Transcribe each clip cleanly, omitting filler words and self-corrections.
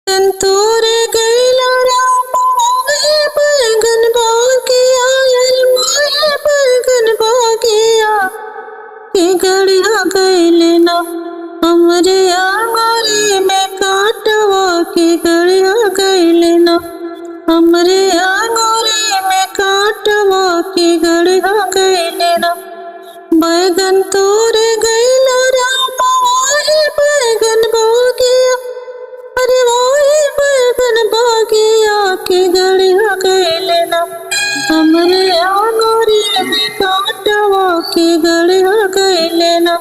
तोरे गैला राम मोहे बैगन बागिया यार मोहे बैगन बागिया के गड़िया गैले ना हमरे आंगरी में काटवा के गड़िया गैले ना हमरे आंगरी में काटवा के गड़िया गैले ना बैगन तोरे गैला राम मोहे बैगन बागिया अरे मोहे बैगन बागिया के गड़िया गैले ना हमरे आंगरी में काटवा के गड़िया गैले ना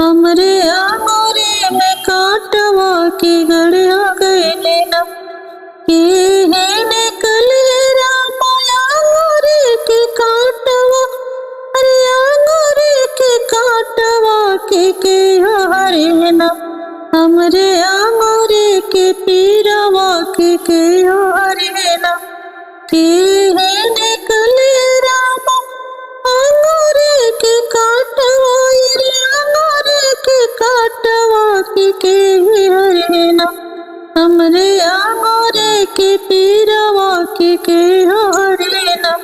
हमरे आंगरी में काटवा के गड़िया गैले ना के निकले राम आंगरी के काटवा अरे आंगरी के काटवा के हरे ना हमरे आंगरी के पीरवा के हरे ना के निकले राम आंगरी के काटवा अरे आंगरी के काटवा के हरे ना हमरे आंगरी के पीरवा के हरे ना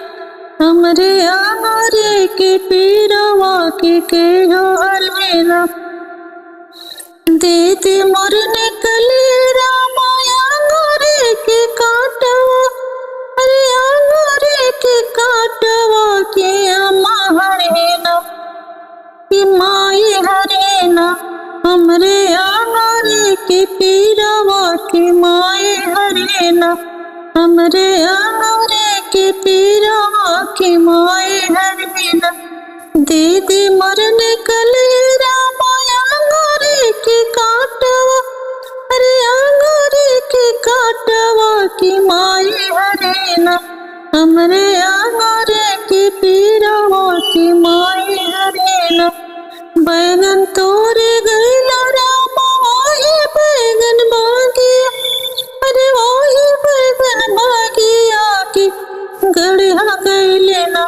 हमरे आंगरी के पीरवा के हरे ना दीदी मोर निकले राम आंगरी के काटवा अरे आंगरी के काटवा के अम्मा हरे ना कि माई हरे ना हमरे आंगरी के पीरवा के माई हरे ना हमरे आंगरी के पीरवा के माई हरे ना दीदी मोर निकले राम आंगरी के काटवा अरे आंगरी के काटवा की माई हरे ना हमरे आंगरी के पीरवा की माई हरे ना बैगन तोरे गैला राम मोहे बैगन बागिया अरे मोहे बैगन बागिया की गड़िया गैले ना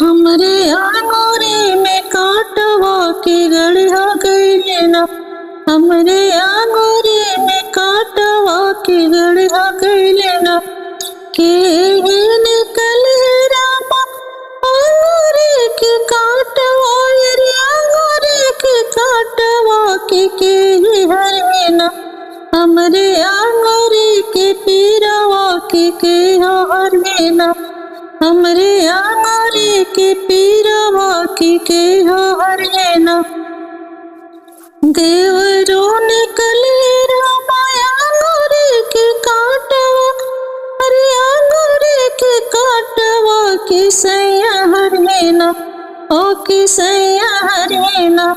हमरे आंगरी में काटवा के गड़िया गैले ना हमरे आंगरी में काटवा के गड़िया गैले ना के निकले राम आंगरी के काटवा अरे आंगरी के काटवा के हरे ना हमरे आंगरी के पीरवा के हरे ना हमरे आंगरी के पीरवा के हरे ना देवरो निकले राम आंगरी के काटवा अरे आंगरी के काटवा के सैया हरे ना ओ के सैया हरे ना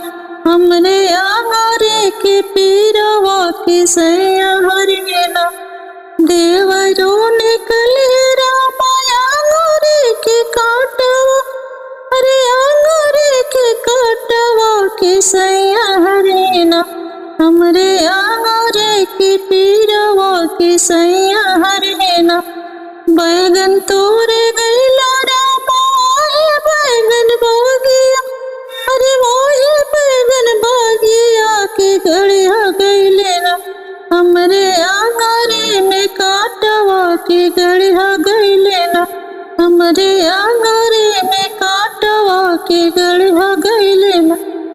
हमरे आंगरी के पीरवा के सैया हरे ना देवरो निकले राम आंगरी के काटवा अरे आंगरी के काटवा के सैया हरे ना हमरे आंगरी के पीरवा के सैया हरे ना बैगन तोरे